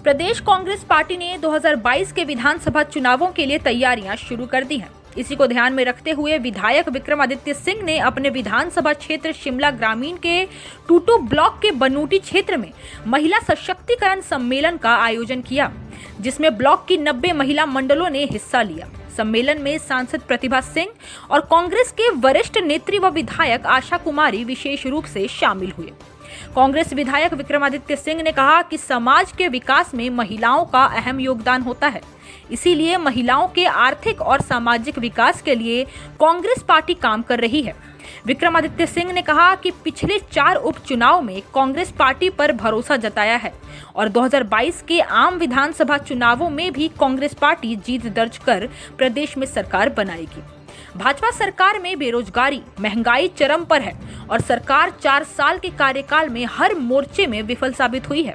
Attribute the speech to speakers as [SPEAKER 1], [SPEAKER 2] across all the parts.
[SPEAKER 1] प्रदेश Congress party ने 2022 के विधानसभा चुनावों के लिए तैयारियां शुरू कर दी हैं। इसी को ध्यान में रखते हुए विधायक विक्रमादित्य सिंह ने अपने विधानसभा क्षेत्र शिमला ग्रामीण के टूटू ब्लॉक के बनूटी क्षेत्र में महिला सशक्तिकरण सम्मेलन का आयोजन किया, जिसमें ब्लॉक की 90 महिला मंडलों ने हिस्सा लिया। सम्मेलन में सांसद प्रतिभा सिंह और कांग्रेस के वरिष्ठ नेत्री व विधायक आशा कुमारी विशेष रूप से शामिल हुए। कांग्रेस विधायक विक्रमादित्य सिंह ने कहा कि समाज के विकास में महिलाओं का अहम योगदान होता है, इसीलिए महिलाओं के आर्थिक और सामाजिक विकास के लिए कांग्रेस पार्टी काम कर रही है। विक्रमादित्य सिंह ने कहा कि पिछले 4 उपचुनाव में कांग्रेस पार्टी पर भरोसा जताया है और 2022 के आम विधानसभा चुनावों में भी कांग्रेस पार्टी जीत दर्ज कर प्रदेश में सरकार बनाएगी। भाजपा सरकार में बेरोजगारी, महंगाई चरम पर है और सरकार 4 साल के कार्यकाल में हर मोर्चे में विफल साबित हुई है।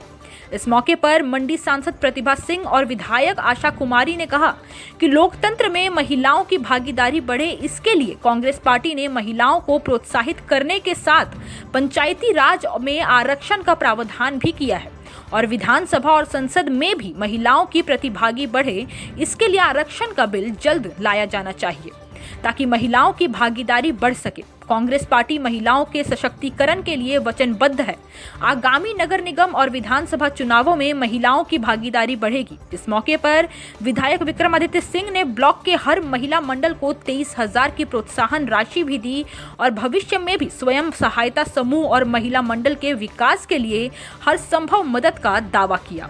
[SPEAKER 1] इस मौके पर मंडी सांसद प्रतिभा सिंह और विधायक आशा कुमारी ने कहा कि लोकतंत्र में महिलाओं की भागीदारी बढ़े, इसके लिए कांग्रेस पार्टी ने महिलाओं को प्रोत्साहित करने के साथ पंचायती राज में आरक्षण का प्रावधान भी किया है और विधानसभा और संसद में भी महिलाओं की प्रतिभागी बढ़े, इसके लिए आरक्षण का बिल जल्द लाया जाना चाहिए ताकि महिलाओं की भागीदारी बढ़ सके। कांग्रेस पार्टी महिलाओं के सशक्तिकरण के लिए वचनबद्ध है। आगामी नगर निगम और विधानसभा चुनावों में महिलाओं की भागीदारी बढ़ेगी। इस मौके पर विधायक विक्रमादित्य सिंह ने ब्लॉक के हर महिला मंडल को 23,000 की प्रोत्साहन राशि भी दी और भविष्य में भी स्वयं सहायता समूह और महिला मंडल के विकास के लिए हर संभव मदद का दावा किया।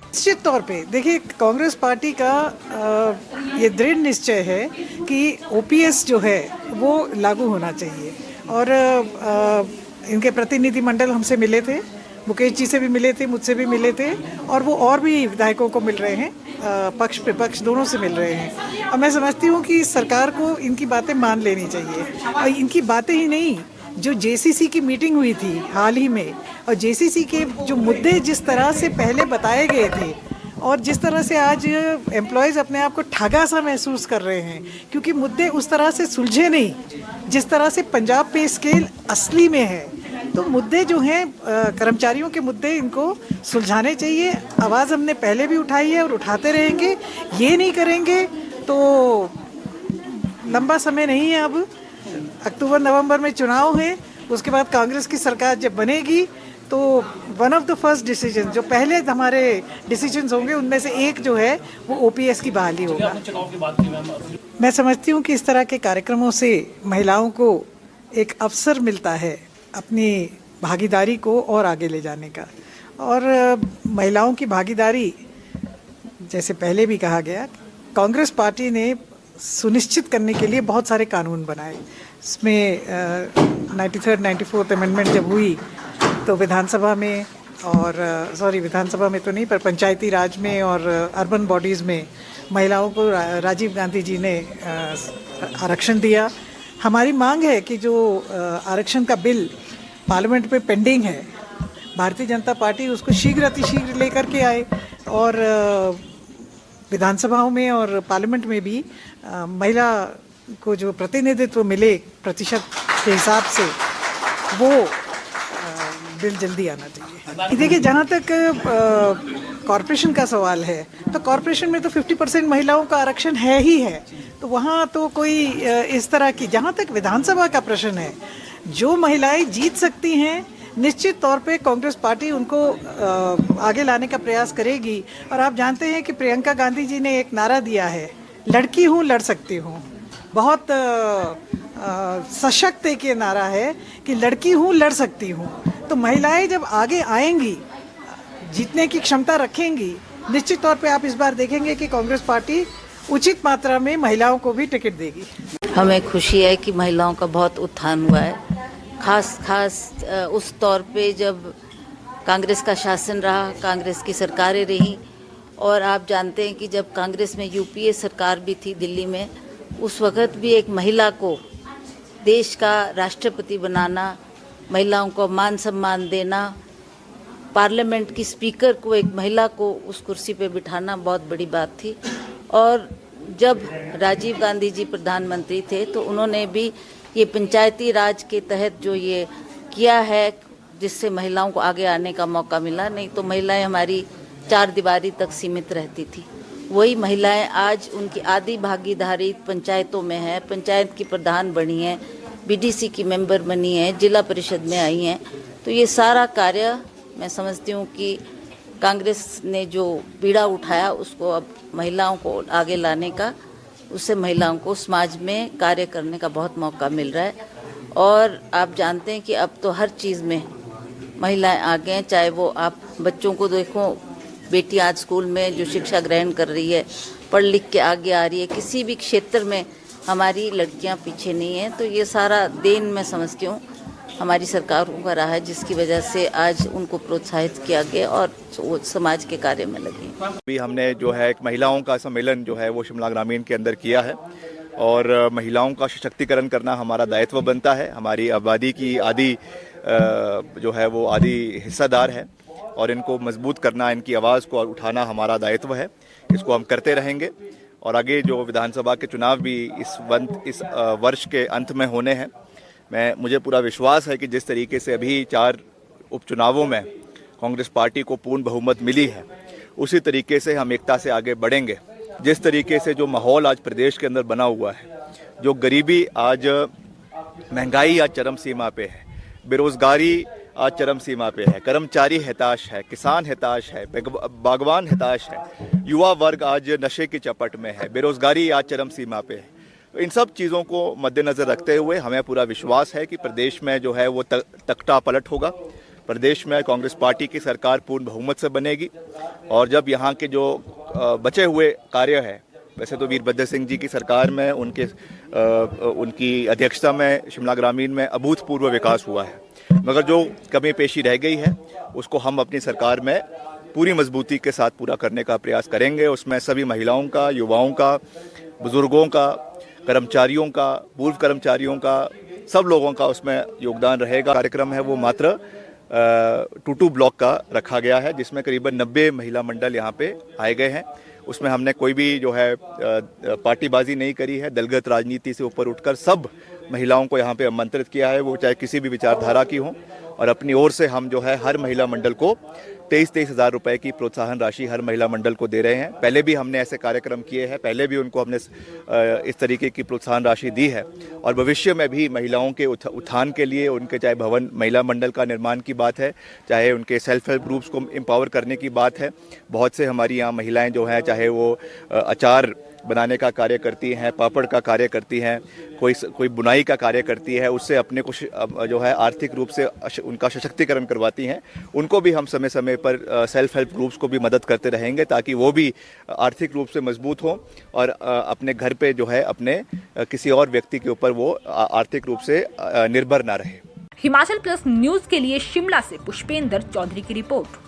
[SPEAKER 2] निश्चित तौर पे देखिए, कांग्रेस पार्टी का ये दृढ़ निश्चय है कि ओपीएस जो है वो लागू होना चाहिए और इनके प्रतिनिधि मंडल हमसे मिले थे, मुकेश जी से भी मिले थे, मुझसे भी मिले थे और वो और भी विधायकों को मिल रहे हैं, पक्ष विपक्ष दोनों से मिल रहे हैं और मैं समझती हूँ कि सरकार को इनकी बातें मान लेनी चाहिए और इनकी बातें ही नहीं, जो जेसीसी की मीटिंग हुई थी हाल ही में और जेसीसी के जो मुद्दे जिस तरह से पहले बताए गए थे और जिस तरह से आज एम्प्लॉयज़ अपने आप को ठगा सा महसूस कर रहे हैं क्योंकि मुद्दे उस तरह से सुलझे नहीं जिस तरह से पंजाब पे स्केल असली में है। तो मुद्दे जो हैं कर्मचारियों के मुद्दे, इनको सुलझाने चाहिए। आवाज़ हमने पहले भी उठाई है और उठाते रहेंगे। ये नहीं करेंगे तो लंबा समय नहीं है, अब अक्टूबर नवंबर में चुनाव है, उसके बाद कांग्रेस की सरकार जब बनेगी तो one of the first decision, जो पहले हमारे डिसीजंस होंगे उनमें से एक जो है वो ओपीएस की बहाली होगा। मैं समझती हूँ कि इस तरह के कार्यक्रमों से महिलाओं को एक अवसर मिलता है अपनी भागीदारी को और आगे ले जाने का और महिलाओं की भागीदारी, जैसे पहले भी कहा गया, कांग्रेस पार्टी ने सुनिश्चित करने के लिए बहुत सारे कानून बनाए। इसमें 93rd 94th अमेंडमेंट जब हुई तो विधानसभा में और विधानसभा में तो नहीं पर पंचायती राज में और अर्बन बॉडीज़ में महिलाओं को राजीव गांधी जी ने आरक्षण दिया। हमारी मांग है कि जो आरक्षण का बिल पार्लियामेंट में पेंडिंग है, भारतीय जनता पार्टी उसको शीघ्र अतिशीघ्र लेकर के आए और विधानसभाओं में और पार्लियामेंट में भी महिला को जो प्रतिनिधित्व मिले प्रतिशत के हिसाब से, वो बिल जल्दी आना चाहिए। देखिए, जहाँ तक कॉरपोरेशन का सवाल है तो कॉरपोरेशन में तो 50% महिलाओं का आरक्षण है ही है, तो वहाँ तो कोई इस तरह की, जहाँ तक विधानसभा का प्रश्न है, जो महिलाएं जीत सकती हैं निश्चित तौर पे कांग्रेस पार्टी उनको आगे लाने का प्रयास करेगी। और आप जानते हैं कि प्रियंका गांधी जी ने एक नारा दिया है, लड़की हूँ लड़ सकती हूँ। बहुत सशक्त एक ये नारा है कि लड़की हूँ लड़ सकती हूँ। तो महिलाएं जब आगे आएंगी, जीतने की क्षमता रखेंगी, निश्चित तौर पे आप इस बार देखेंगे कि कांग्रेस पार्टी उचित मात्रा में महिलाओं को भी टिकट देगी।
[SPEAKER 3] हमें खुशी है कि महिलाओं का बहुत उत्थान हुआ है, खास उस तौर पे जब कांग्रेस का शासन रहा, कांग्रेस की सरकारें रहीं और आप जानते हैं कि जब कांग्रेस में यूपीए सरकार भी थी दिल्ली में, उस वक़्त भी एक महिला को देश का राष्ट्रपति बनाना, महिलाओं को मान सम्मान देना, पार्लियामेंट की स्पीकर को एक महिला को उस कुर्सी पे बिठाना बहुत बड़ी बात थी। और जब राजीव गांधी जी प्रधानमंत्री थे तो उन्होंने भी ये पंचायती राज के तहत जो ये किया है जिससे महिलाओं को आगे आने का मौका मिला। नहीं तो महिलाएं हमारी चार दीवारी तक सीमित रहती थी। वही महिलाएं आज उनकी आधी भागीदारी पंचायतों में है, पंचायत की प्रधान बनी है, बीडीसी की मेंबर बनी है, जिला परिषद में आई हैं। तो ये सारा कार्य मैं समझती हूँ कि कांग्रेस ने जो बीड़ा उठाया उसको अब महिलाओं को आगे लाने का, उससे महिलाओं को समाज में कार्य करने का बहुत मौका मिल रहा है। और आप जानते हैं कि अब तो हर चीज़ में महिलाएं आगे हैं। चाहे वो आप बच्चों को देखो, बेटी आज स्कूल में जो शिक्षा ग्रहण कर रही है, पढ़ लिख के आगे आ रही है, किसी भी क्षेत्र में हमारी लड़कियां पीछे नहीं हैं। तो ये सारा देन मैं समझती हूँ हमारी सरकारों का रहा है, जिसकी वजह से आज उनको प्रोत्साहित किया गया और वो समाज के कार्य में लगे।
[SPEAKER 4] अभी हमने जो है एक महिलाओं का सम्मेलन जो है वो शिमला ग्रामीण के अंदर किया है और महिलाओं का सशक्तिकरण करना हमारा दायित्व बनता है। हमारी आबादी की आधी जो है वो आधी हिस्सेदार है और इनको मजबूत करना, इनकी आवाज़ को उठाना हमारा दायित्व है। इसको हम करते रहेंगे और आगे जो विधानसभा के चुनाव भी इस वर्ष के अंत में होने हैं। मुझे पूरा विश्वास है कि जिस तरीके से अभी 4 उपचुनावों में कांग्रेस पार्टी को पूर्ण बहुमत मिली है, उसी तरीके से हम एकता से आगे बढ़ेंगे। जिस तरीके से जो माहौल आज प्रदेश के अंदर बना हुआ है, जो गरीबी आज, महंगाई आज चरम सीमा पे है, बेरोजगारी आज चरम सीमा पे है, कर्मचारी हताश है, किसान हताश है, बागवान हताश है, युवा वर्ग आज नशे की चपट में है, बेरोजगारी आज चरम सीमा पे है। तो इन सब चीज़ों को मद्देनज़र रखते हुए हमें पूरा विश्वास है कि प्रदेश में जो है वो तख्ता पलट होगा। प्रदेश में कांग्रेस पार्टी की सरकार पूर्ण बहुमत से बनेगी और जब यहाँ के जो बचे हुए कार्य है, वैसे तो वीरभद्र सिंह जी की सरकार में उनकी अध्यक्षता में शिमला ग्रामीण में अभूतपूर्व विकास हुआ है, मगर जो कमी पेशी रह गई है उसको हम अपनी सरकार में पूरी मजबूती के साथ पूरा करने का प्रयास करेंगे। उसमें सभी महिलाओं का, युवाओं का, बुजुर्गों का, कर्मचारियों का, पूर्व कर्मचारियों का, सब लोगों का उसमें योगदान रहेगा। कार्यक्रम है वो मात्र टूटू ब्लॉक का रखा गया है, जिसमें करीबन 90 महिला मंडल यहाँ पे आए गए हैं। उसमें हमने कोई भी जो है पार्टीबाजी नहीं करी है। दलगत राजनीति से ऊपर उठकर सब महिलाओं को यहाँ पे आमंत्रित किया है, वो चाहे किसी भी विचारधारा की हो। और अपनी ओर से हम जो है हर महिला मंडल को 23-23 हज़ार रुपये की प्रोत्साहन राशि हर महिला मंडल को दे रहे हैं। पहले भी हमने ऐसे कार्यक्रम किए हैं, पहले भी उनको हमने इस तरीके की प्रोत्साहन राशि दी है और भविष्य में भी महिलाओं के उत्थान के लिए, उनके चाहे भवन महिला मंडल का निर्माण की बात है, चाहे उनके सेल्फ हेल्प ग्रुप्स को एम्पावर करने की बात है। बहुत से हमारी यहाँ महिलाएं जो हैं, चाहे वो अचार बनाने का कार्य करती हैं, पापड़ का कार्य करती हैं, कोई बुनाई का कार्य करती है, उससे अपने को जो है आर्थिक रूप से उनका सशक्तिकरण करवाती हैं। उनको भी हम समय समय पर सेल्फ हेल्प ग्रुप्स को भी मदद करते रहेंगे ताकि वो भी आर्थिक रूप से मजबूत हों और अपने घर पे जो है अपने किसी और व्यक्ति के ऊपर वो आर्थिक रूप से निर्भर ना रहे।
[SPEAKER 1] हिमाचल प्लस न्यूज के लिए शिमला से पुष्पेंद्र चौधरी की रिपोर्ट।